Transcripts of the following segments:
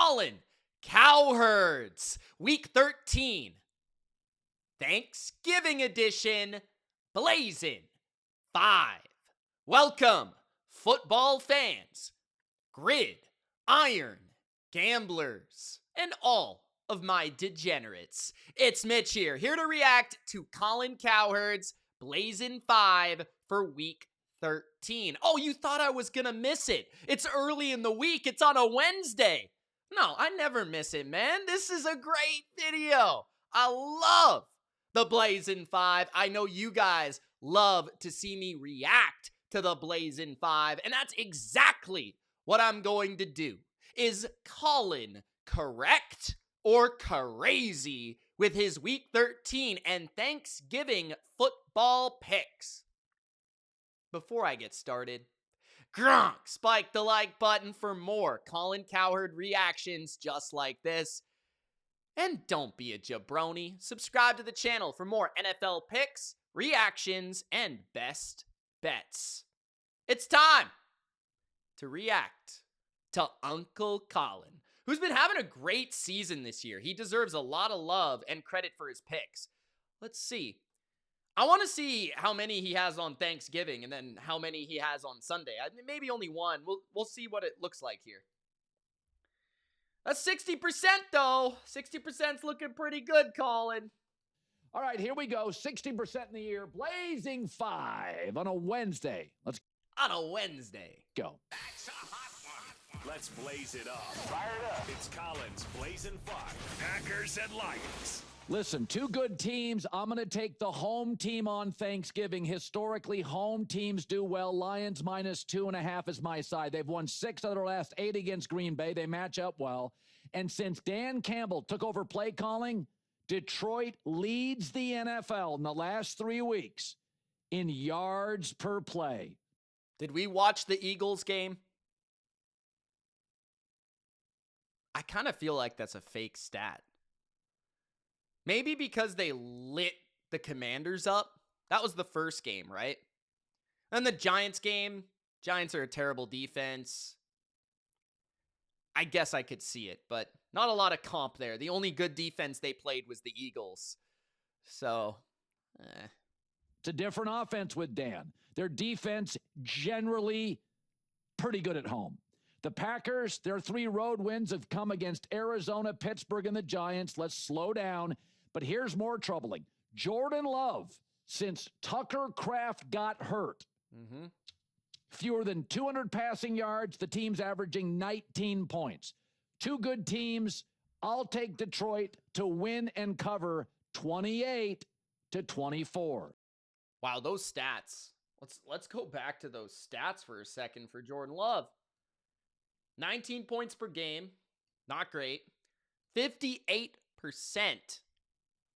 Colin Cowherd's Week 13 Thanksgiving edition Blazin 5. Welcome, football fans, grid, iron, gamblers, and all of my degenerates. It's Mitch here to react to Colin Cowherd's Blazin 5 for Week 13. Oh, you thought I was gonna miss it. It's early in the week. It's on a Wednesday. No, I never miss it, man. This is a great video. I love the Blazin 5. I know you guys love to see me react to the Blazin 5, and that's exactly what I'm going to do. Is Colin correct or crazy with his Week 13 and Thanksgiving football picks? Before I get started, Gronk, spike the like button for more Colin Cowherd reactions just like this. And don't be a jabroni. Subscribe to the channel for more NFL picks, reactions, and best bets. It's time to react to Uncle Colin, who's been having a great season this year. He deserves a lot of love and credit for his picks. Let's see. I want to see how many he has on Thanksgiving and then how many he has on Sunday. Maybe only one. We'll see what it looks like here. That's 60% though. 60%'s looking pretty good, Colin. All right, here we go. 60% in the year. Blazing 5 on a Wednesday. Let's On a Wednesday. go. That's a hot one. Let's blaze it up. Fire it up. It's Colin's Blazin' 5. Packers and Lions. Listen, two good teams. I'm going to take the home team on Thanksgiving. Historically, home teams do well. Lions -2.5 is my side. They've won 6 of their last 8 against Green Bay. They match up well. And since Dan Campbell took over play calling, Detroit leads the NFL in the last 3 weeks in yards per play. Did we watch the Eagles game? I kind of feel like that's a fake stat. Maybe because they lit the Commanders up. That was the first game, right? And the Giants game, Giants are a terrible defense. I guess I could see it, but not a lot of comp there. The only good defense they played was the Eagles. So, It's a different offense with Dan. Their defense generally pretty good at home. The Packers, their 3 road wins have come against Arizona, Pittsburgh, and the Giants. Let's slow down. But here's more troubling. Jordan Love, since Tucker Kraft got hurt, fewer than 200 passing yards. The team's averaging 19 points. Two good teams. I'll take Detroit to win and cover 28-24. wow, those stats. Let's go back to those stats for a second for Jordan Love. 19 points per game, not great. 58%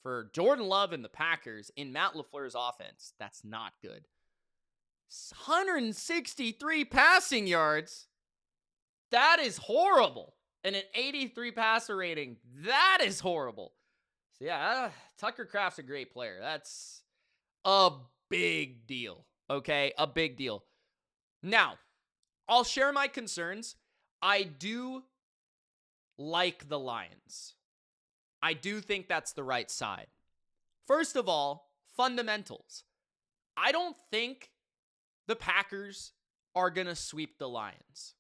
for Jordan Love and the Packers in Matt LaFleur's offense. That's not good. 163 passing yards. That is horrible. And an 83 passer rating. That is horrible. So yeah, Tucker Kraft's a great player. That's a big deal. Okay, a big deal. Now, I'll share my concerns. I do like the Lions. I do think that's the right side. First of all, fundamentals. I don't think the Packers are going to sweep the Lions.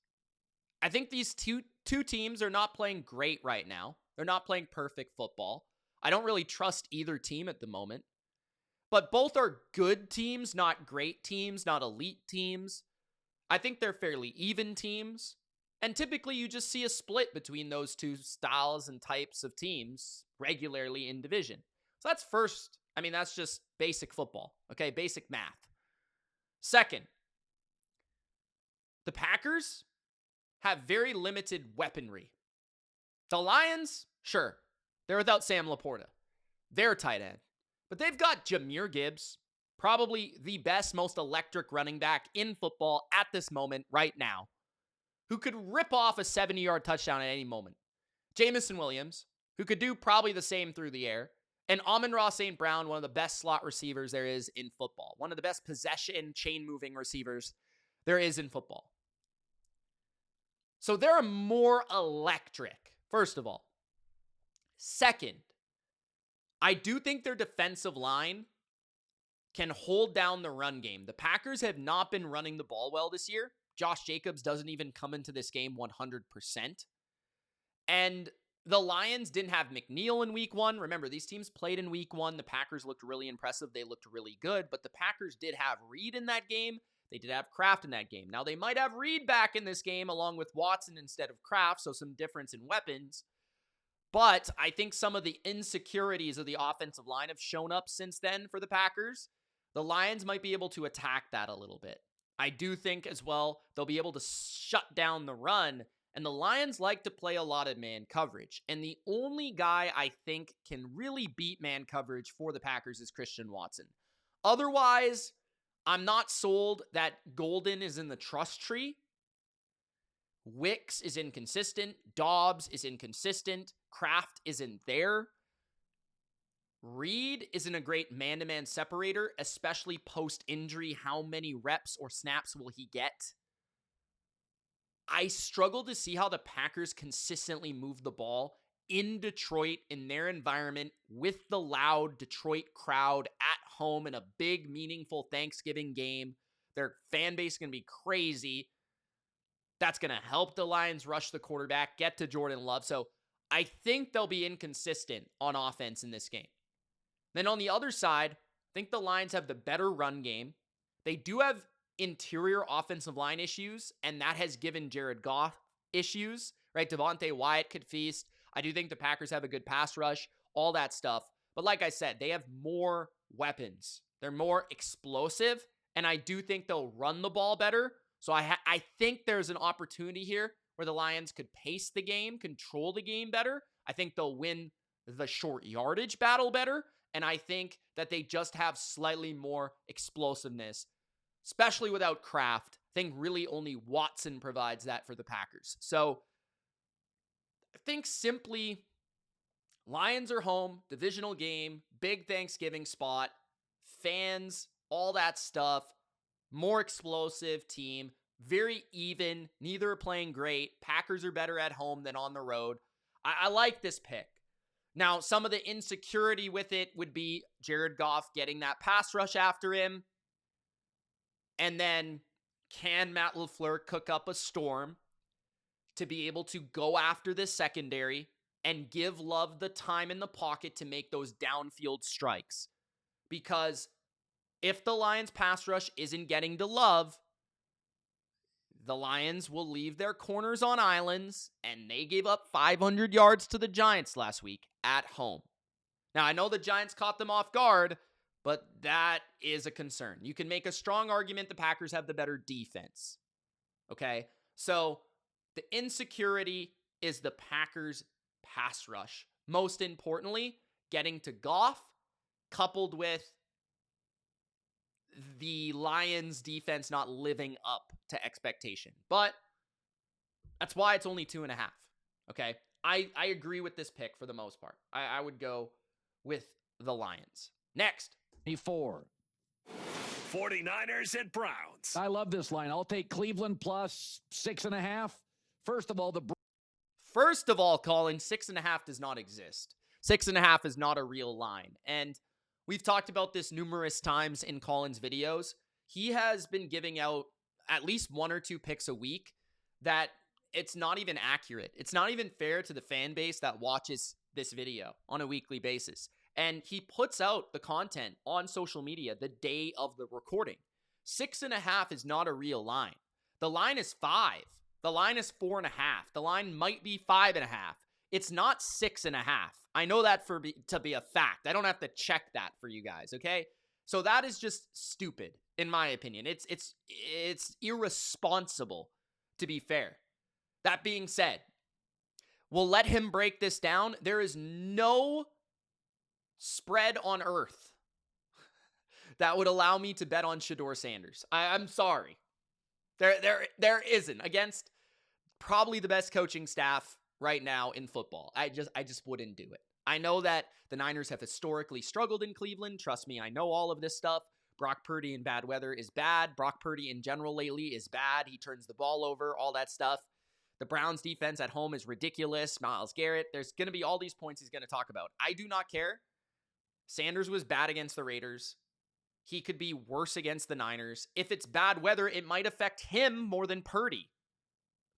I think these two teams are not playing great right now. They're not playing perfect football. I don't really trust either team at the moment. But both are good teams, not great teams, not elite teams. I think they're fairly even teams. And typically you just see a split between those two styles and types of teams regularly in division. So that's first. I mean, that's just basic football, okay? Basic math. Second, the Packers have very limited weaponry. The Lions, sure, they're without Sam Laporta. They're tight end. But they've got Jahmyr Gibbs, probably the best, most electric running back in football at this moment right now, who could rip off a 70-yard touchdown at any moment. Jamison Williams, who could do probably the same through the air. And Amon-Ra St. Brown, one of the best slot receivers there is in football. One of the best possession, chain-moving receivers there is in football. So they're more electric first of all. Second, I do think their defensive line can hold down the run game. The Packers have not been running the ball well this year. Josh Jacobs doesn't even come into this game 100%. And the Lions didn't have McNeil in week 1. Remember, these teams played in week 1. The Packers looked really impressive. They looked really good. But the Packers did have Reed in that game. They did have Kraft in that game. Now, they might have Reed back in this game along with Watson instead of Kraft, so some difference in weapons. But I think some of the insecurities of the offensive line have shown up since then for the Packers. The Lions might be able to attack that a little bit. I do think as well they'll be able to shut down the run, and the Lions like to play a lot of man coverage. And the only guy I think can really beat man coverage for the Packers is Christian Watson. Otherwise, I'm not sold that Golden is in the trust tree. Wicks is inconsistent. Dobbs is inconsistent. Kraft isn't there. Reed isn't a great man-to-man separator, especially post-injury. How many reps or snaps will he get? I struggle to see how the Packers consistently move the ball in Detroit, in their environment, with the loud Detroit crowd at home in a big, meaningful Thanksgiving game. Their fan base is going to be crazy. That's going to help the Lions rush the quarterback, get to Jordan Love. So I think they'll be inconsistent on offense in this game. Then on the other side, I think the Lions have the better run game. They do have interior offensive line issues, and that has given Jared Goff issues, right? Devontae Wyatt could feast. I do think the Packers have a good pass rush, all that stuff. But like I said, they have more weapons. They're more explosive, and I do think they'll run the ball better. So I think there's an opportunity here where the Lions could pace the game, control the game better. I think they'll win the short yardage battle better. And I think that they just have slightly more explosiveness, especially without Kraft. I think really only Watson provides that for the Packers. So I think simply Lions are home, divisional game, big Thanksgiving spot, fans, all that stuff, more explosive team, very even. Neither are playing great. Packers are better at home than on the road. I like this pick. Now, some of the insecurity with it would be Jared Goff getting that pass rush after him. And then can Matt LaFleur cook up a storm to be able to go after this secondary and give Love the time in the pocket to make those downfield strikes? Because if the Lions pass rush isn't getting to Love, the Lions will leave their corners on islands, and they gave up 500 yards to the Giants last week at home. Now, I know the Giants caught them off guard, but that is a concern. You can make a strong argument the Packers have the better defense. Okay? So, the insecurity is the Packers' pass rush. Most importantly, getting to Goff, coupled with the Lions defense not living up to expectation. But that's why it's only 2.5. Okay. I agree with this pick for the most part. I would go with the Lions. Next. 4. 49ers and Browns. I love this line. I'll take Cleveland plus 6.5. First of all, Colin, 6.5 does not exist. 6.5 is not a real line. And we've talked about this numerous times in Colin's videos. He has been giving out at least 1 or 2 picks a week that it's not even accurate. It's not even fair to the fan base that watches this video on a weekly basis. And he puts out the content on social media the day of the recording. 6.5 is not a real line. The line is 5. The line is 4.5. The line might be 5.5. It's not 6.5. I know that to be a fact. I don't have to check that for you guys, okay? So that is just stupid, in my opinion. It's irresponsible, to be fair. That being said, we'll let him break this down. There is no spread on earth that would allow me to bet on Shedeur Sanders. I'm sorry. There isn't, against probably the best coaching staff right now in football. I just wouldn't do it. I know that the Niners have historically struggled in Cleveland. Trust me, I know all of this stuff. Brock Purdy in bad weather is bad. Brock Purdy in general lately is bad. He turns the ball over, all that stuff. The Browns defense at home is ridiculous. Myles Garrett, there's going to be all these points he's going to talk about. I do not care. Sanders was bad against the Raiders. He could be worse against the Niners. If it's bad weather, it might affect him more than Purdy.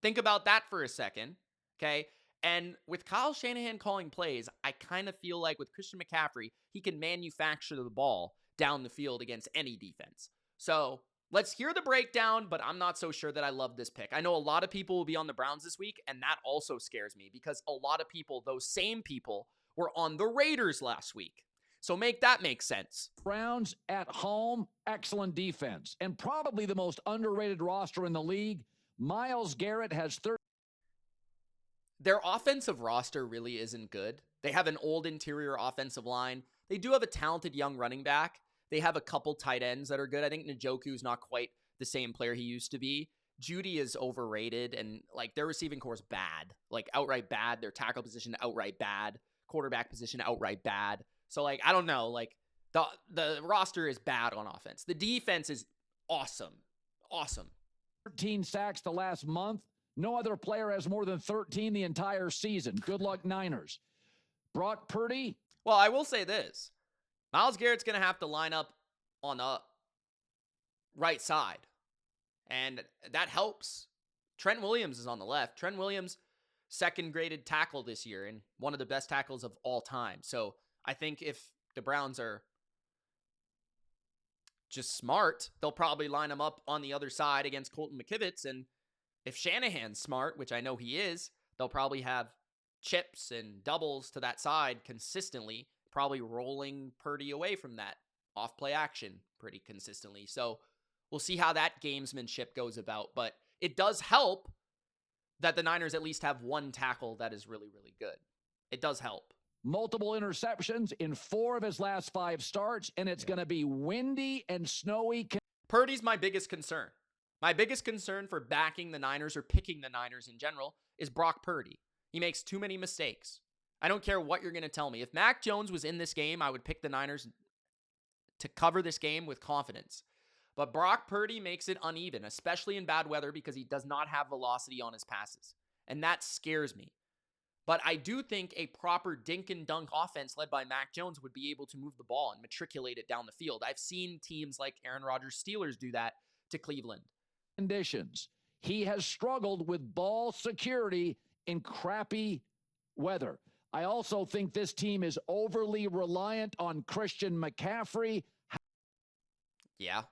Think about that for a second, okay? And with Kyle Shanahan calling plays, I kind of feel like with Christian McCaffrey, he can manufacture the ball down the field against any defense. So let's hear the breakdown, but I'm not so sure that I love this pick. I know a lot of people will be on the Browns this week, and that also scares me because a lot of people, those same people, were on the Raiders last week. So make that make sense. Browns at home, excellent defense, and probably the most underrated roster in the league. Myles Garrett has 30. Their offensive roster really isn't good. They have an old interior offensive line. They do have a talented young running back. They have a couple tight ends that are good. I think Njoku's not quite the same player he used to be. Judy is overrated, and like their receiving core is bad, like outright bad. Their tackle position outright bad. Quarterback position outright bad. So like I don't know, like the roster is bad on offense. The defense is awesome. 13 sacks the last month. No other player has more than 13 the entire season. Good luck, Niners. Brock Purdy. Well, I will say this. Myles Garrett's going to have to line up on the right side. And that helps. Trent Williams is on the left. Trent Williams, second graded tackle this year and one of the best tackles of all time. So I think if the Browns are just smart, they'll probably line him up on the other side against Colton McKivitz. And if Shanahan's smart, which I know he is, they'll probably have chips and doubles to that side consistently, probably rolling Purdy away from that off-play action pretty consistently. So we'll see how that gamesmanship goes about. But it does help that the Niners at least have one tackle that is really, really good. It does help. Multiple interceptions in 4 of his last 5 starts, and it's going to be windy and snowy. Purdy's my biggest concern. My biggest concern for backing the Niners or picking the Niners in general is Brock Purdy. He makes too many mistakes. I don't care what you're going to tell me. If Mac Jones was in this game, I would pick the Niners to cover this game with confidence. But Brock Purdy makes it uneven, especially in bad weather because he does not have velocity on his passes. And that scares me. But I do think a proper dink and dunk offense led by Mac Jones would be able to move the ball and matriculate it down the field. I've seen teams like Aaron Rodgers' Steelers do that to Cleveland. Conditions. He has struggled with ball security in crappy weather. I also think this team is overly reliant on Christian McCaffrey. Yeah,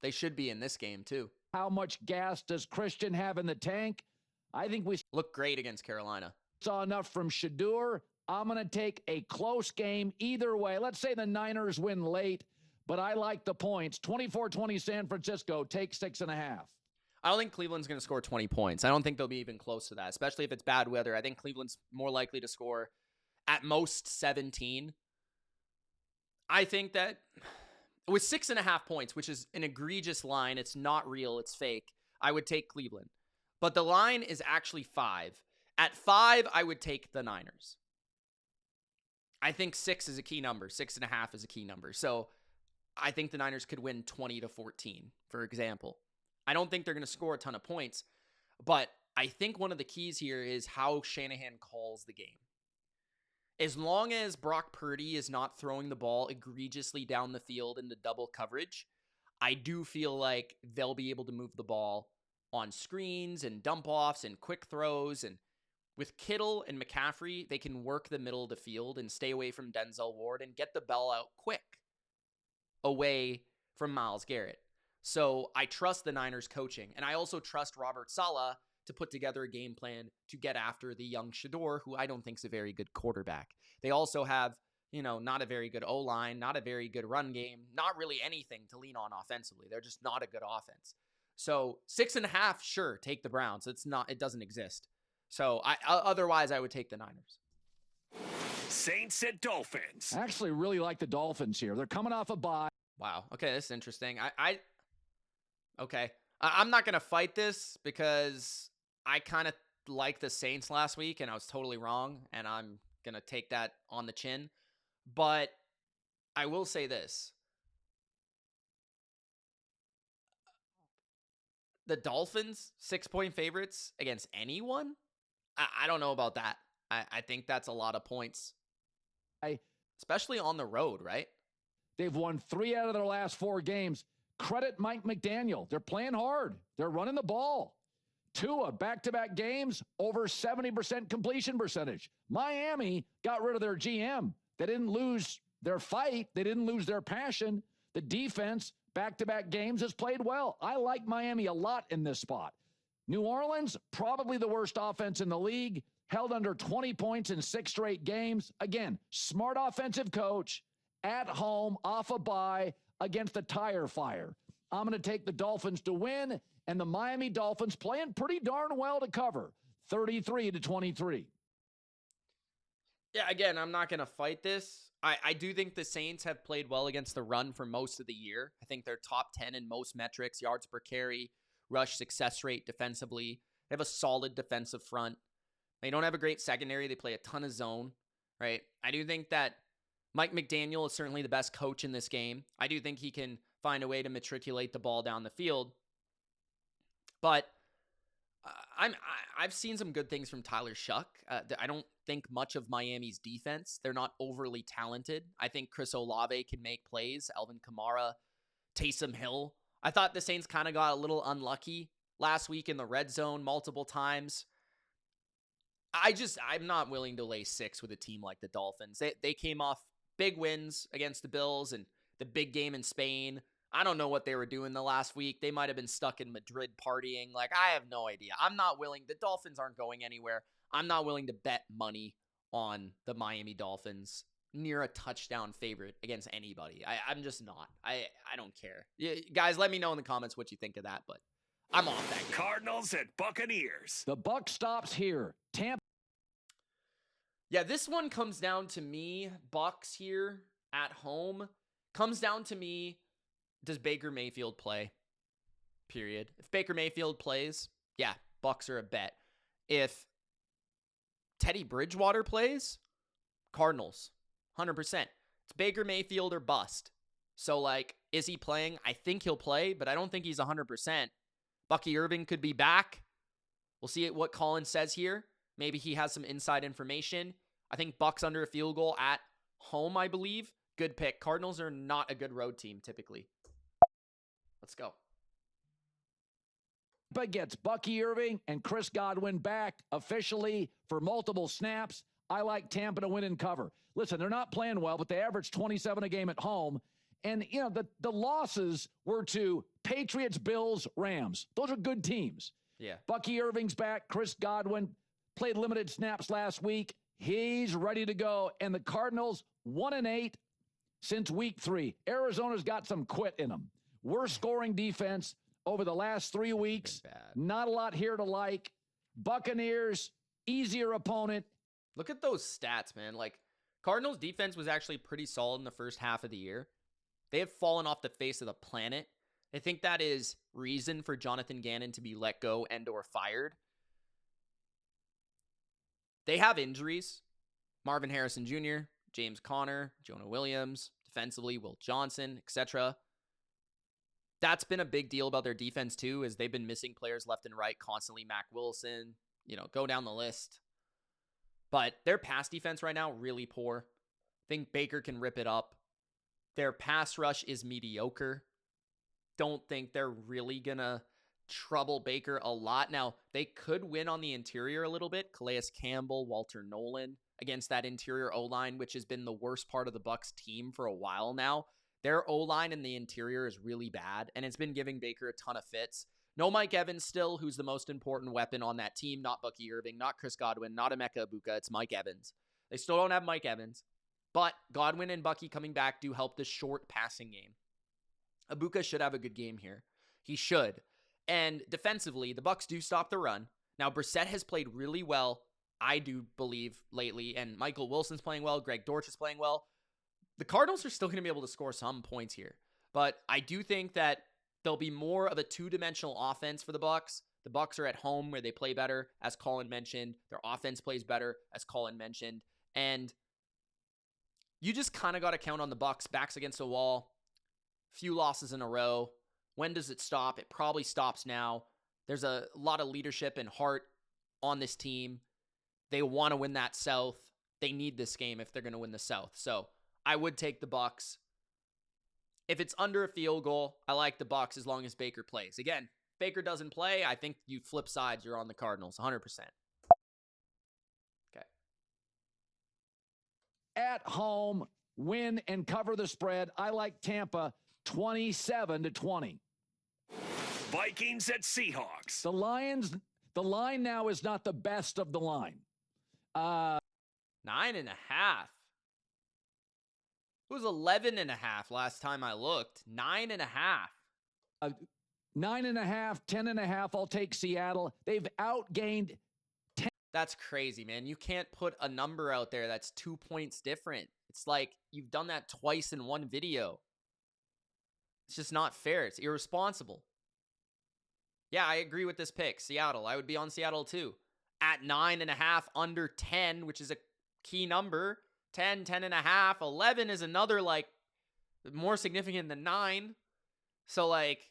they should be in this game too. How much gas does Christian have in the tank? I think we look great against Carolina. Saw enough from Shedeur. I'm going to take a close game either way. Let's say the Niners win late, but I like the points. 24-20 San Francisco, take 6.5. I don't think Cleveland's going to score 20 points. I don't think they'll be even close to that, especially if it's bad weather. I think Cleveland's more likely to score at most 17. I think that with 6.5 points, which is an egregious line, it's not real, it's fake, I would take Cleveland. But the line is actually 5. At 5, I would take the Niners. I think 6 is a key number. 6.5 is a key number. So I think the Niners could win 20-14, for example. I don't think they're going to score a ton of points, but I think one of the keys here is how Shanahan calls the game. As long as Brock Purdy is not throwing the ball egregiously down the field into double coverage, I do feel like they'll be able to move the ball on screens and dump-offs and quick throws. And with Kittle and McCaffrey, they can work the middle of the field and stay away from Denzel Ward and get the ball out quick away from Myles Garrett. So I trust the Niners coaching, and I also trust Robert Saleh to put together a game plan to get after the young Shedeur, who I don't think is a very good quarterback. They also have, not a very good O-line, not a very good run game, not really anything to lean on offensively. They're just not a good offense. So 6.5, sure, take the Browns. It doesn't exist. So otherwise I would take the Niners. Saints and Dolphins. I actually really like the Dolphins here. They're coming off a bye. Wow. Okay, this is interesting. I'm not going to fight this because I kind of liked the Saints last week and I was totally wrong, and I'm going to take that on the chin. But I will say this. The Dolphins, 6-point favorites against anyone? I don't know about that. I think that's a lot of points. Especially on the road, right? They've won 3 out of their last 4 games. Credit Mike McDaniel. They're playing hard. They're running the ball. Tua, back-to-back games, over 70% completion percentage. Miami got rid of their GM. They didn't lose their fight. They didn't lose their passion. The defense, back-to-back games, has played well. I like Miami a lot in this spot. New Orleans, probably the worst offense in the league, held under 20 points in 6 straight games. Again, smart offensive coach, at home, off a bye, against a tire fire. I'm going to take the Dolphins to win, and the Miami Dolphins playing pretty darn well to cover, 33-23. Yeah, again, I'm not going to fight this. I do think the Saints have played well against the run for most of the year. I think they're top 10 in most metrics, yards per carry, rush success rate defensively. They have a solid defensive front. They don't have a great secondary. They play a ton of zone, right? I do think that Mike McDaniel is certainly the best coach in this game. I do think he can find a way to matriculate the ball down the field. But I've seen some good things from Tyler Shuck. I don't think much of Miami's defense. They're not overly talented. I think Chris Olave can make plays. Alvin Kamara, Taysom Hill. I thought the Saints kind of got a little unlucky last week in the red zone multiple times. I'm not willing to lay 6 with a team like the Dolphins. They came off big wins against the Bills and the big game in Spain. I don't know what they were doing the last week. They might have been stuck in Madrid partying. Like, I have no idea. I'm not willing. The Dolphins aren't going anywhere. I'm not willing to bet money on the Miami Dolphins near a touchdown favorite against anybody. I'm just not. I don't care. Guys, let me know in the comments what you think of that, but I'm off that game. Cardinals and Buccaneers. The buck stops here. Tampa. Yeah, this one comes down to me. Bucks here at home. Comes down to me. Does Baker Mayfield play? Period. If Baker Mayfield plays, yeah, Bucks are a bet. If Teddy Bridgewater plays, Cardinals, 100%. It's Baker Mayfield or bust. So, like, is he playing? I think he'll play, but I don't think he's 100%. Bucky Irving could be back. We'll see what Colin says here. Maybe he has some inside information. I think Bucks under a field goal at home, I believe. Good pick. Cardinals are not a good road team, typically. Let's go. But gets Bucky Irving and Chris Godwin back officially for multiple snaps. I like Tampa to win and cover. Listen, they're not playing well, but they average 27 a game at home. And, you know, the losses were to Patriots, Bills, Rams. Those are good teams. Yeah. Bucky Irving's back. Chris Godwin played limited snaps last week. He's ready to go. And the Cardinals, 1-8 since week 3. Arizona's got some quit in them. Worst scoring defense over the last 3 weeks. Not a lot here to like. Buccaneers, easier opponent. Look at those stats, man. Like, Cardinals defense was actually pretty solid in the first half of the year. They have fallen off the face of the planet. I think that is reason for Jonathan Gannon to be let go and or fired. They have injuries. Marvin Harrison Jr., James Conner, Jonah Williams, defensively, Will Johnson, etc. That's been a big deal about their defense too, as they've been missing players left and right constantly. Mac Wilson, go down the list. But their pass defense right now, really poor. I think Baker can rip it up. Their pass rush is mediocre. Don't think they're really going to trouble Baker a lot. Now, they could win on the interior a little bit. Calais Campbell, Walter Nolan against that interior O-line, which has been the worst part of the Bucs team for a while now. Their O-line in the interior is really bad, and it's been giving Baker a ton of fits. No Mike Evans still, who's the most important weapon on that team. Not Bucky Irving, not Chris Godwin, not Emeka Ibuka. It's Mike Evans. They still don't have Mike Evans. But Godwin and Bucky coming back do help the short passing game. Ibuka should have a good game here. He should. And defensively, the Bucs do stop the run. Now, Brissett has played really well, I do believe, lately. And Michael Wilson's playing well. Greg Dortch is playing well. The Cardinals are still going to be able to score some points here. But I do think that there'll be more of a two-dimensional offense for the Bucs. The Bucs are at home where they play better, as Colin mentioned. Their offense plays better, as Colin mentioned. And you just kind of got to count on the Bucs. Backs against the wall. Few losses in a row. When does it stop? It probably stops now. There's a lot of leadership and heart on this team. They want to win that South. They need this game if they're going to win the South. So I would take the Bucs. If it's under a field goal, I like the Bucs as long as Baker plays. Again, if Baker doesn't play, I think you flip sides. You're on the Cardinals, 100%. Okay. At home, win and cover the spread. I like Tampa 27-20. Vikings at Seahawks. The Lions, the line now is not the best of the line. 9.5. It was 11.5 last time I looked. 9.5. 9.5, 10.5. I'll take Seattle. They've outgained. That's crazy, man. You can't put a number out there that's 2 points different. It's like you've done that twice in one video. It's just not fair. It's irresponsible. Yeah, I agree with this pick. Seattle. I would be on Seattle too. At 9.5, under 10, which is a key number. 10, 10.5, 11 is another, like, more significant than 9. So, like,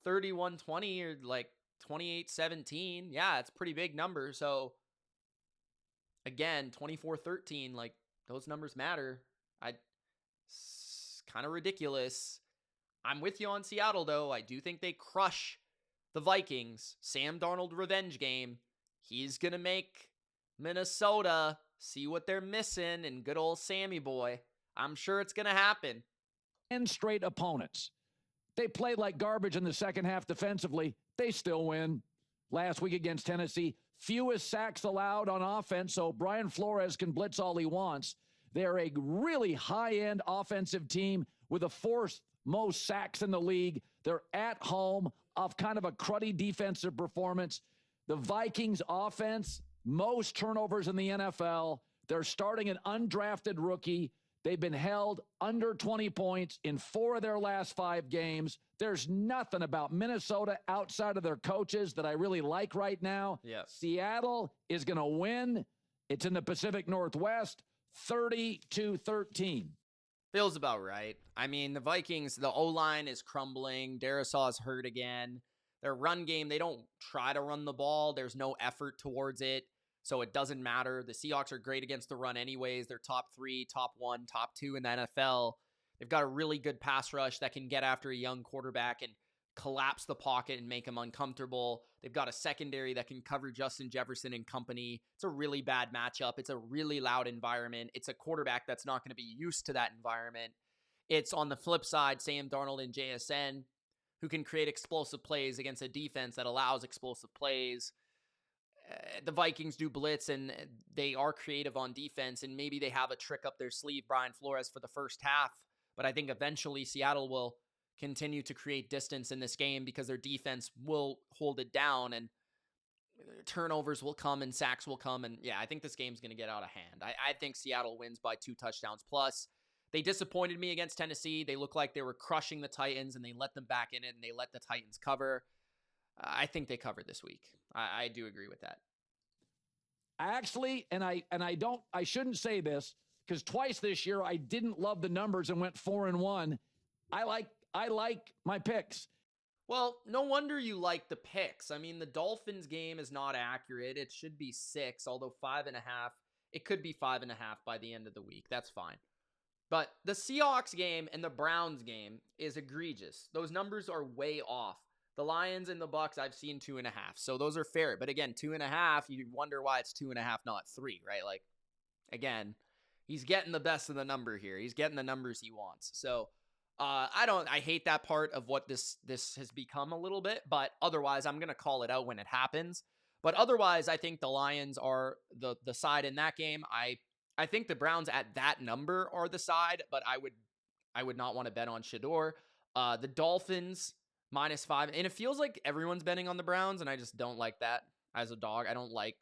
31-20 or, like, 28-17. Yeah, it's a pretty big number. So, again, 24-13, like, those numbers matter. It's kind of ridiculous. I'm with you on Seattle, though. I do think they crush the Vikings. Sam Darnold revenge game. He's going to make Minnesota see what they're missing, and good old Sammy boy. I'm sure it's going to happen. 10 straight opponents. They played like garbage in the second half defensively. They still win. Last week against Tennessee, fewest sacks allowed on offense, so Brian Flores can blitz all he wants. They're a really high-end offensive team with the fourth most sacks in the league. They're at home off kind of a cruddy defensive performance. The Vikings offense, most turnovers in the NFL. They're starting an undrafted rookie. They've been held under 20 points in 4 of their last 5 games. There's nothing about Minnesota outside of their coaches that I really like right now. Yeah. Seattle is going to win. It's in the Pacific Northwest, 30-13. Feels about right. I mean, the Vikings, the O-line is crumbling. Darrisaw's hurt again. Their run game, they don't try to run the ball. There's no effort towards it, so it doesn't matter. The Seahawks are great against the run anyways. They're top 3, top 1, top 2 in the NFL. They've got a really good pass rush that can get after a young quarterback and collapse the pocket and make him uncomfortable. They've got a secondary that can cover Justin Jefferson and company. It's a really bad matchup. It's a really loud environment. It's a quarterback that's not going to be used to that environment. It's on the flip side, Sam Darnold and JSN, who can create explosive plays against a defense that allows explosive plays. The Vikings do blitz, and they are creative on defense, and maybe they have a trick up their sleeve, Brian Flores, for the first half. But I think eventually Seattle will continue to create distance in this game because their defense will hold it down, and turnovers will come and sacks will come. And yeah, I think this game's going to get out of hand. I think Seattle wins by 2 touchdowns plus. They disappointed me against Tennessee. They looked like they were crushing the Titans, and they let them back in it, and they let the Titans cover. I think they covered this week. I do agree with that. Actually, I shouldn't say this because twice this year I didn't love the numbers and went 4-1. I like my picks. Well, no wonder you like the picks. I mean, the Dolphins game is not accurate. It should be 6, although 5.5. It could be 5.5 by the end of the week. That's fine. But the Seahawks game and the Browns game is egregious. Those numbers are way off. The Lions and the Bucs, I've seen 2.5. So those are fair. But again, 2.5, you wonder why it's 2.5, not 3, right? Like, again, he's getting the best of the number here. He's getting the numbers he wants. So I hate that part of what this has become a little bit. But otherwise, I'm going to call it out when it happens. But otherwise, I think the Lions are the side in that game. I think the Browns at that number are the side, but I would not want to bet on Shador. The Dolphins -5, and it feels like everyone's betting on the Browns, and I just don't like that as a dog. I don't like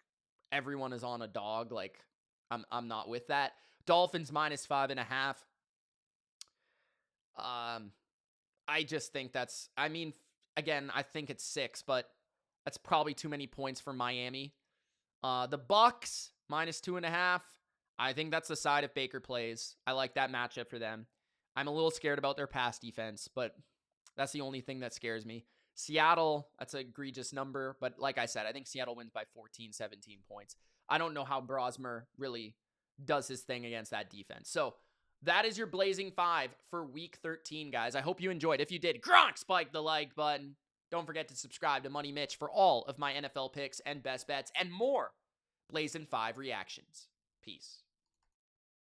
everyone is on a dog. Like I'm not with that. Dolphins -5.5. I just think that's. I mean, again, I think it's 6, but that's probably too many points for Miami. The Bucs -2.5. I think that's the side if Baker plays. I like that matchup for them. I'm a little scared about their pass defense, but that's the only thing that scares me. Seattle, that's an egregious number. But like I said, I think Seattle wins by 14, 17 points. I don't know how Brosmer really does his thing against that defense. So that is your Blazing 5 for week 13, guys. I hope you enjoyed. If you did, Gronk, spike the like button. Don't forget to subscribe to Money Mitch for all of my NFL picks and best bets and more Blazing 5 reactions. Peace.